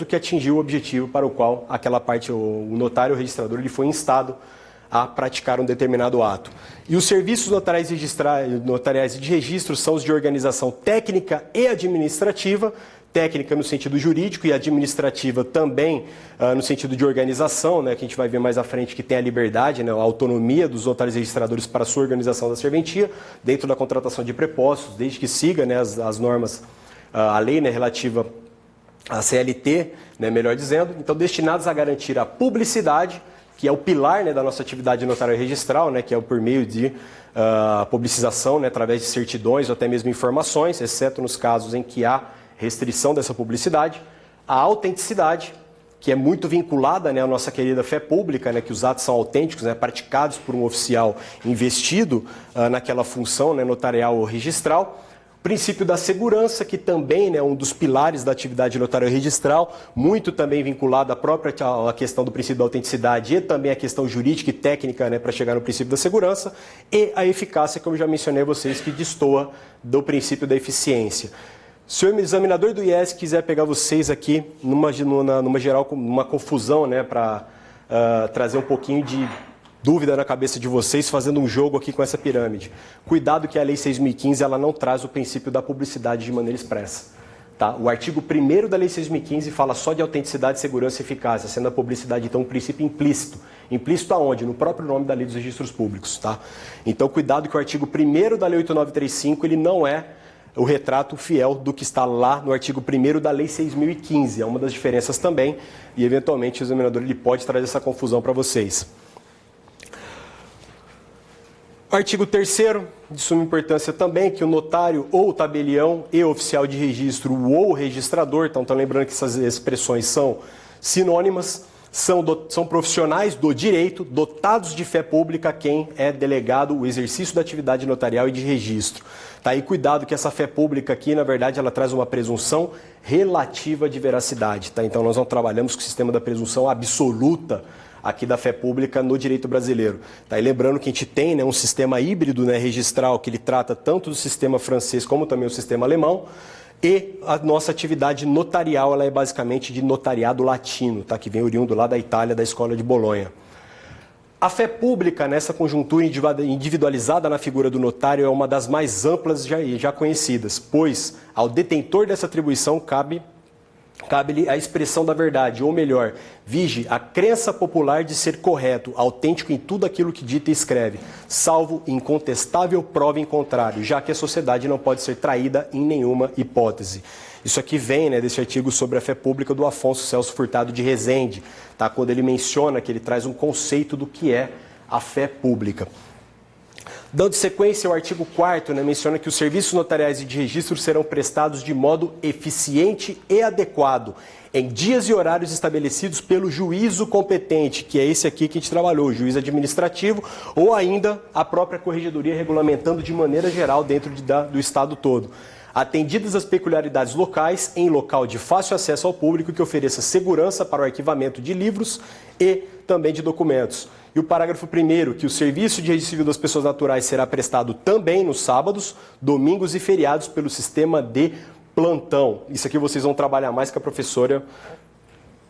o que atingiu o objetivo para o qual aquela parte, o notário, o registrador, ele foi instado a praticar um determinado ato. E os serviços notariais e de registro são os de organização técnica e administrativa, técnica no sentido jurídico e administrativa também no sentido de organização, né, que a gente vai ver mais à frente que tem a liberdade, né, a autonomia dos notários e registradores para a sua organização da serventia, dentro da contratação de prepostos, desde que siga, né, as normas, a lei, né, relativa à CLT, né, melhor dizendo, então destinados a garantir a publicidade, que é o pilar, né, da nossa atividade notarial e registral, né, que é por meio de publicização, né, através de certidões ou até mesmo informações, exceto nos casos em que há restrição dessa publicidade, a autenticidade, que é muito vinculada, né, à nossa querida fé pública, né, que os atos são autênticos, né, praticados por um oficial investido naquela função, né, notarial ou registral. O princípio da segurança, que também, né, é um dos pilares da atividade notarial e registral, muito também vinculado à própria à questão do princípio da autenticidade e também à questão jurídica e técnica, né, para chegar no princípio da segurança, e a eficácia, como eu já mencionei a vocês, que destoa do princípio da eficiência. Se o examinador do IES quiser pegar vocês aqui numa geral, numa confusão, né, para trazer um pouquinho de dúvida na cabeça de vocês, fazendo um jogo aqui com essa pirâmide. Cuidado que a Lei 6.015 ela não traz o princípio da publicidade de maneira expressa. Tá? O artigo 1º da Lei 6.015 fala só de autenticidade, segurança e eficácia, sendo a publicidade, então, um princípio implícito. Implícito aonde? No próprio nome da Lei dos Registros Públicos. Tá? Então, cuidado que o artigo 1º da Lei 8.935 ele não é o retrato fiel do que está lá no artigo 1º da Lei 6.015. É uma das diferenças também e, eventualmente, o examinador ele pode trazer essa confusão para vocês. Artigo 3º, de suma importância também, que o notário ou tabelião e oficial de registro ou registrador, então lembrando que essas expressões são sinônimas, são profissionais do direito, dotados de fé pública a quem é delegado o exercício da atividade notarial e de registro. Tá aí, cuidado que essa fé pública aqui, na verdade, ela traz uma presunção relativa de veracidade. Tá? Então nós não trabalhamos com o sistema da presunção absoluta aqui da fé pública no direito brasileiro. Tá? E lembrando que a gente tem, né, um sistema híbrido, né, registral que ele trata tanto do sistema francês como também o sistema alemão, e a nossa atividade notarial ela é basicamente de notariado latino, tá? Que vem oriundo lá da Itália, da Escola de Bolonha. A fé pública, nessa conjuntura individualizada na figura do notário, é uma das mais amplas já conhecidas, pois ao detentor dessa atribuição cabe-lhe a expressão da verdade, ou melhor, vige a crença popular de ser correto, autêntico em tudo aquilo que dita e escreve, salvo incontestável prova em contrário, já que a sociedade não pode ser traída em nenhuma hipótese. Isso aqui vem, né, desse artigo sobre a fé pública do Afonso Celso Furtado de Rezende, tá? Quando ele menciona que ele traz um conceito do que é a fé pública. Dando sequência ao artigo 4º, né, menciona que os serviços notariais e de registro serão prestados de modo eficiente e adequado, em dias e horários estabelecidos pelo juízo competente, que é esse aqui que a gente trabalhou, o juiz administrativo, ou ainda a própria corregedoria regulamentando de maneira geral dentro do estado todo. Atendidas as peculiaridades locais, em local de fácil acesso ao público que ofereça segurança para o arquivamento de livros e também de documentos. E o parágrafo 1º, que o serviço de registro civil das pessoas naturais será prestado também nos sábados, domingos e feriados pelo sistema de plantão. Isso aqui vocês vão trabalhar mais com a professora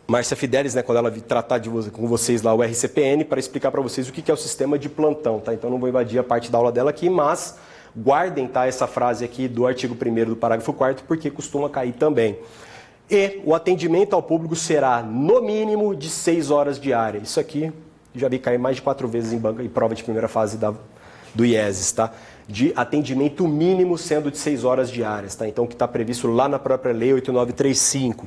Márcia Fidelis, né, quando ela tratar com vocês lá o RCPN, para explicar para vocês o que é o sistema de plantão. Tá? Então não vou invadir a parte da aula dela aqui, mas guardem, tá, essa frase aqui do artigo 1º do parágrafo 4º, porque costuma cair também. E o atendimento ao público será no mínimo de 6 horas diárias. Isso aqui já vi cair mais de 4 vezes em prova de primeira fase do IESES, tá? De atendimento mínimo sendo de 6 horas diárias, tá? Então, que está previsto lá na própria Lei 8.935.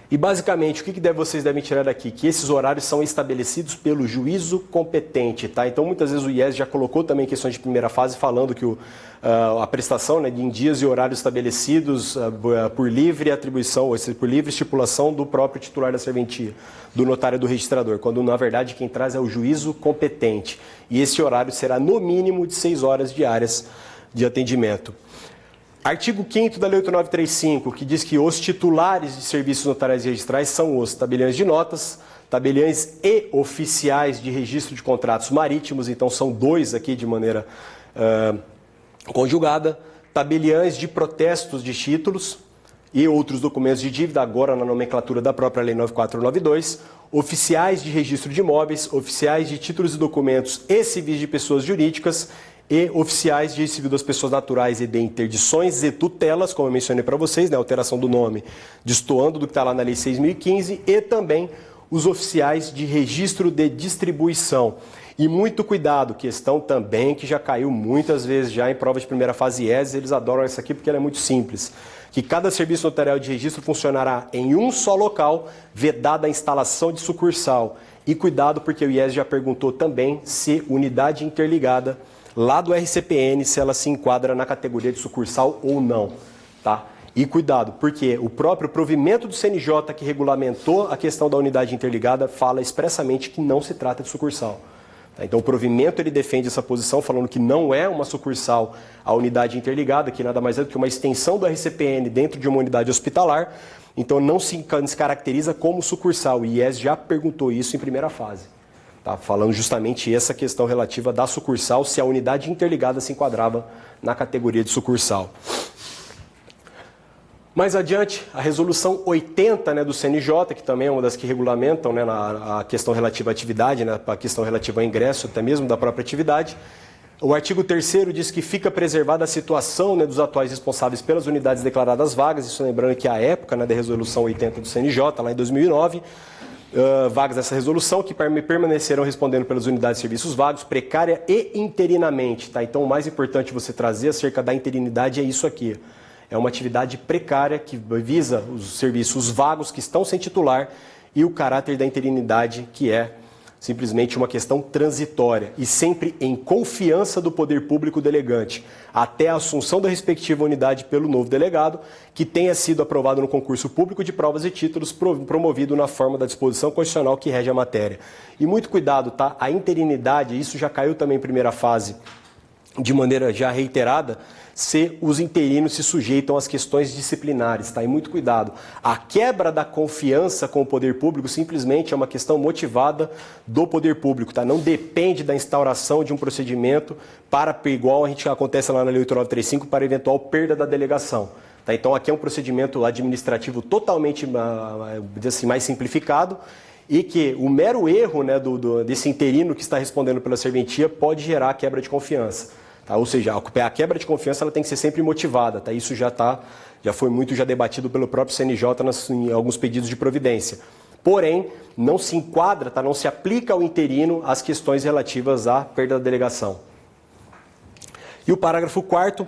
E, basicamente, o que vocês devem tirar daqui? Que esses horários são estabelecidos pelo juízo competente, tá? Então, muitas vezes o IES já colocou também questões de primeira fase, falando que a prestação, né, em dias e horários estabelecidos por livre atribuição, ou seja, por livre estipulação do próprio titular da serventia, do notário do registrador, quando, na verdade, quem traz é o juízo competente. E esse horário será, no mínimo, de 6 horas diárias de atendimento. Artigo 5º da Lei 8.935, que diz que os titulares de serviços notariais e registrais são os tabeliães de notas, tabeliães e oficiais de registro de contratos marítimos, então são 2 aqui de maneira conjugada, tabeliães de protestos de títulos e outros documentos de dívida, agora na nomenclatura da própria Lei 9492, oficiais de registro de imóveis, oficiais de títulos e documentos e civis de pessoas jurídicas e oficiais de civil das pessoas naturais e de interdições e tutelas, como eu mencionei para vocês, né, alteração do nome, destoando do que está lá na Lei 6.015, e também os oficiais de registro de distribuição. E muito cuidado, questão também que já caiu muitas vezes já em prova de primeira fase IES, eles adoram essa aqui porque ela é muito simples, que cada serviço notarial de registro funcionará em um só local, vedada a instalação de sucursal. E cuidado porque o IES já perguntou também se unidade interligada lá do RCPN, se ela se enquadra na categoria de sucursal ou não, tá? E cuidado, porque o próprio provimento do CNJ que regulamentou a questão da unidade interligada fala expressamente que não se trata de sucursal. Tá? Então o provimento ele defende essa posição falando que não é uma sucursal a unidade interligada, que nada mais é do que uma extensão do RCPN dentro de uma unidade hospitalar, então não se caracteriza como sucursal. O IES já perguntou isso em primeira fase. Tá, falando justamente essa questão relativa da sucursal, se a unidade interligada se enquadrava na categoria de sucursal. Mais adiante, a resolução 80, né, do CNJ, que também é uma das que regulamentam, né, a questão relativa à atividade, né, a questão relativa ao ingresso até mesmo da própria atividade. O artigo 3º diz que fica preservada a situação, né, dos atuais responsáveis pelas unidades declaradas vagas, isso lembrando que a época, né, da resolução 80 do CNJ, lá em 2009, vagas dessa resolução que permanecerão respondendo pelas unidades de serviços vagos, precária e interinamente. Tá? Então, o mais importante você trazer acerca da interinidade é isso aqui. É uma atividade precária que visa os serviços vagos que estão sem titular e o caráter da interinidade, que é simplesmente uma questão transitória e sempre em confiança do poder público delegante, até a assunção da respectiva unidade pelo novo delegado, que tenha sido aprovado no concurso público de provas e títulos promovido na forma da disposição constitucional que rege a matéria. E muito cuidado, tá? A interinidade, isso já caiu também em primeira fase, de maneira já reiterada, se os interinos se sujeitam às questões disciplinares, tá? E muito cuidado. A quebra da confiança com o poder público simplesmente é uma questão motivada do poder público, tá? Não depende da instauração de um procedimento para, igual a gente acontece lá na Lei 8935, para eventual perda da delegação. Tá? Então aqui é um procedimento administrativo totalmente assim, mais simplificado, e que o mero erro, né, desse interino que está respondendo pela serventia pode gerar quebra de confiança. Tá? Ou seja, a quebra de confiança ela tem que ser sempre motivada. Tá? Isso já foi muito debatido pelo próprio CNJ em alguns pedidos de providência. Porém, não se enquadra, tá? Não se aplica ao interino as questões relativas à perda da delegação. E o parágrafo 4º,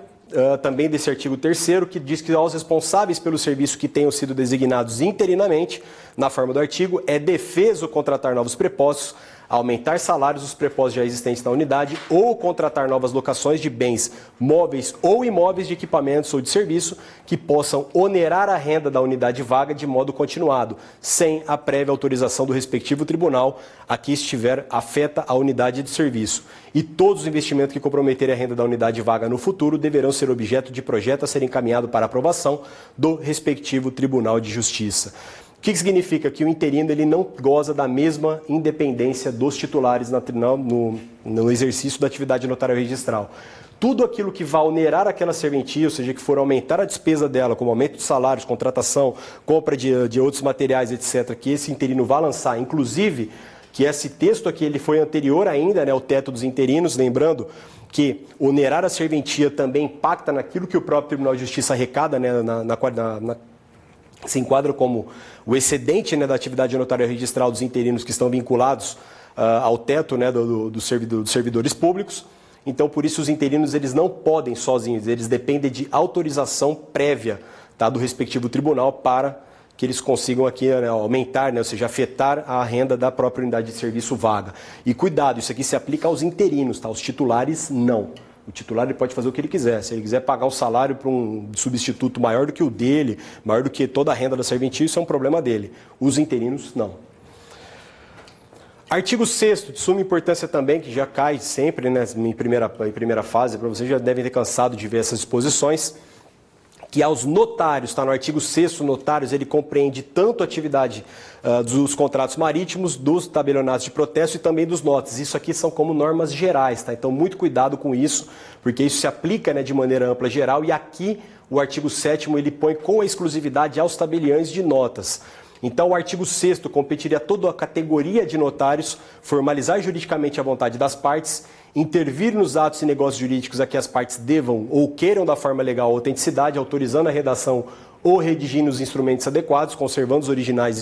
também desse artigo 3º, que diz que aos responsáveis pelo serviço que tenham sido designados interinamente, na forma do artigo, é defeso contratar novos prepostos, aumentar salários dos prepostos já existentes na unidade ou contratar novas locações de bens, móveis ou imóveis de equipamentos ou de serviço que possam onerar a renda da unidade vaga de modo continuado, sem a prévia autorização do respectivo tribunal a que estiver afeta a unidade de serviço. E todos os investimentos que comprometerem a renda da unidade vaga no futuro deverão ser objeto de projeto a ser encaminhado para aprovação do respectivo Tribunal de Justiça. O que significa? Que o interino ele não goza da mesma independência dos titulares no exercício da atividade notarial registral. Tudo aquilo que vai onerar aquela serventia, ou seja, que for aumentar a despesa dela, como aumento de salários, contratação, compra de outros materiais, etc., que esse interino vai lançar, inclusive que esse texto aqui ele foi anterior ainda, né, ao teto dos interinos, lembrando que onerar a serventia também impacta naquilo que o próprio Tribunal de Justiça arrecada, né, se enquadra como o excedente, né, da atividade notarial registral dos interinos que estão vinculados ao teto, né, dos servidores públicos. Então, por isso, os interinos eles não podem sozinhos, eles dependem de autorização prévia, tá, do respectivo tribunal para que eles consigam aqui, né, aumentar, né, ou seja, afetar a renda da própria unidade de serviço vaga. E cuidado, isso aqui se aplica aos interinos, tá? Os titulares não. O titular ele pode fazer o que ele quiser. Se ele quiser pagar o salário para um substituto maior do que o dele, maior do que toda a renda da serventia, isso é um problema dele. Os interinos, não. Artigo 6º, de suma importância também, que já cai sempre, né, em primeira fase, para vocês já devem ter cansado de ver essas disposições, que aos notários, está no artigo 6º, notários, ele compreende tanto a atividade dos contratos marítimos, dos tabelionatos de protesto e também dos notas. Isso aqui são como normas gerais, tá? Então, muito cuidado com isso, porque isso se aplica, né, de maneira ampla geral, e aqui o artigo 7º ele põe com a exclusividade aos tabeliães de notas. Então, o artigo 6º competiria a toda a categoria de notários formalizar juridicamente a vontade das partes, intervir nos atos e negócios jurídicos a que as partes devam ou queiram da forma legal a autenticidade, autorizando a redação ou redigindo os instrumentos adequados, conservando os originais